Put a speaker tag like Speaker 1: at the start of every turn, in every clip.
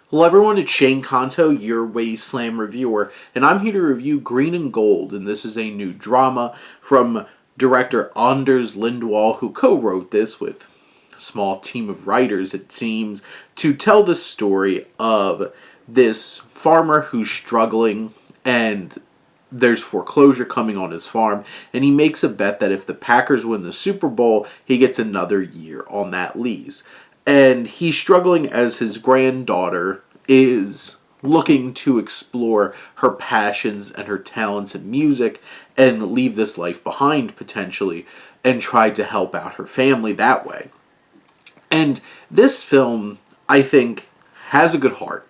Speaker 1: Hello everyone, it's Shane Kanto, your Wasteland reviewer, and I'm here to review Green and Gold, and this is a new drama from director Anders Lindwall, who co-wrote this with a small team of writers, it seems, to tell the story of this farmer who's struggling, and there's foreclosure coming on his farm, and he makes a bet that if the Packers win the Super Bowl, he gets another year on that lease. And he's struggling as his granddaughter is looking to explore her passions and her talents in music and leave this life behind potentially and try to help out her family that way. And this film, I think, has a good heart.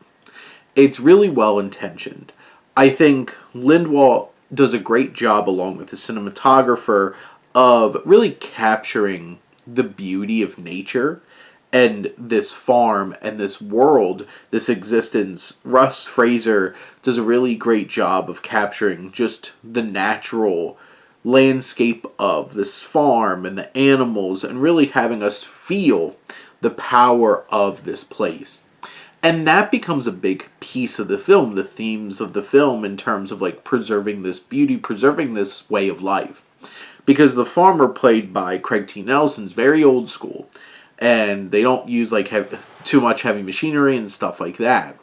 Speaker 1: It's really well intentioned. I think Lindwall does a great job, along with the cinematographer, of really capturing the beauty of nature and this farm and this world, this existence. Russ Fraser does a really great job of capturing just the natural landscape of this farm and the animals and really having us feel the power of this place. And that becomes a big piece of the film, the themes of the film in terms of like preserving this beauty, preserving this way of life. Because the farmer played by Craig T. Nelson's very old school, and they don't use like too much heavy machinery and stuff like that.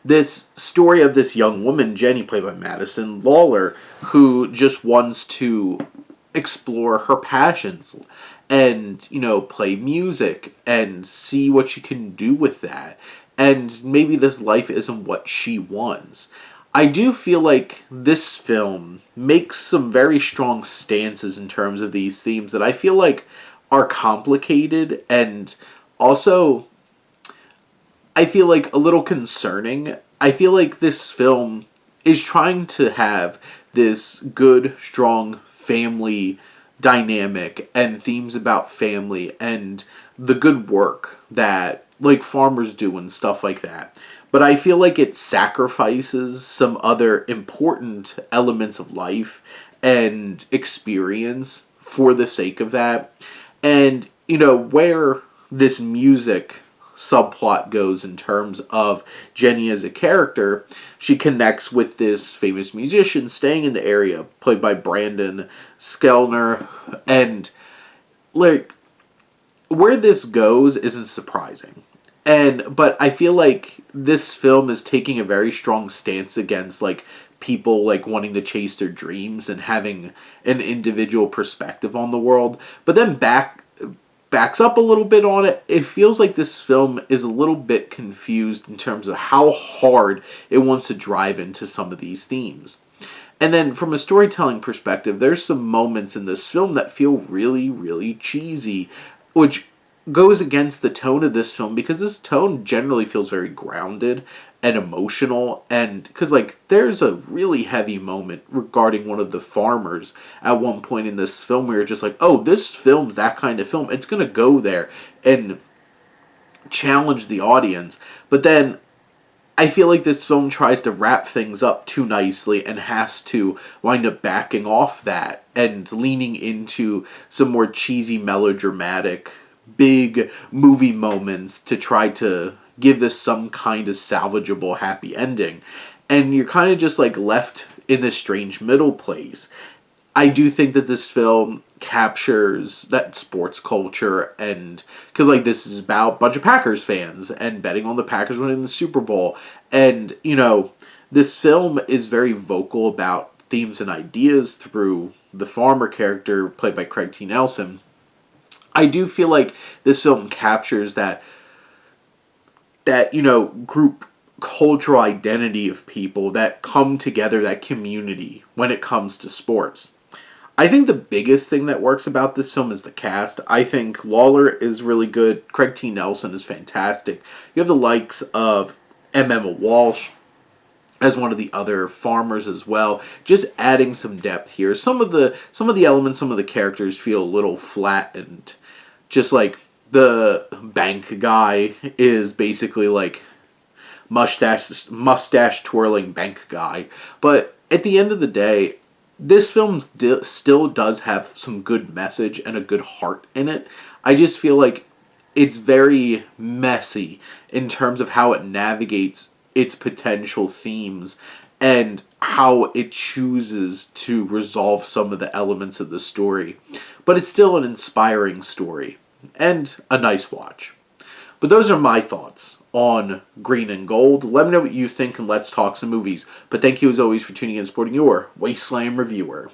Speaker 1: This story of this young woman, Jenny, played by Madison Lawler, who just wants to explore her passions and, play music and see what she can do with that. And maybe this life isn't what she wants. I do feel like this film makes some very strong stances in terms of these themes that I feel like are complicated and also I feel like a little concerning. I feel like this film is trying to have this good, strong family dynamic and themes about family and the good work that like farmers do and stuff like that. But I feel like it sacrifices some other important elements of life and experience for the sake of that. And, where this music subplot goes in terms of Jenny as a character, she connects with this famous musician staying in the area, played by Brandon Skellner, and like where this goes isn't surprising. But I feel like this film is taking a very strong stance against like people like wanting to chase their dreams and having an individual perspective on the world, but then backs up a little bit on it. It feels like this film is a little bit confused in terms of how hard it wants to drive into some of these themes. And then from a storytelling perspective, there's some moments in this film that feel really, really cheesy, which goes against the tone of this film because this tone generally feels very grounded and emotional. And because like there's a really heavy moment regarding one of the farmers at one point in this film where you're just like, oh, this film's that kind of film. It's going to go there and challenge the audience. But then I feel like this film tries to wrap things up too nicely and has to wind up backing off that and leaning into some more cheesy, melodramatic, big movie moments to try to give this some kind of salvageable happy ending. And you're kind of just like left in this strange middle place. I do think that this film captures that sports culture, and because like this is about a bunch of Packers fans and betting on the Packers winning the Super Bowl, and this film is very vocal about themes and ideas through the farmer character played by Craig T. Nelson. I do feel like this film captures that group cultural identity of people that come together, that community when it comes to sports. I think the biggest thing that works about this film is the cast. I think Lawler is really good. Craig T. Nelson is fantastic. You have the likes of Emma Walsh as one of the other farmers as well, just adding some depth here. Some of the elements, some of the characters feel a little flat, and just like the bank guy is basically like mustache twirling bank guy. But at the end of the day, this film still does have some good message and a good heart in it. I just feel like it's very messy in terms of how it navigates its potential themes and how it chooses to resolve some of the elements of the story. But it's still an inspiring story and a nice watch. But those are my thoughts on Green and Gold. Let me know what you think and let's talk some movies. But thank you as always for tuning in and supporting your Wasteland Reviewer.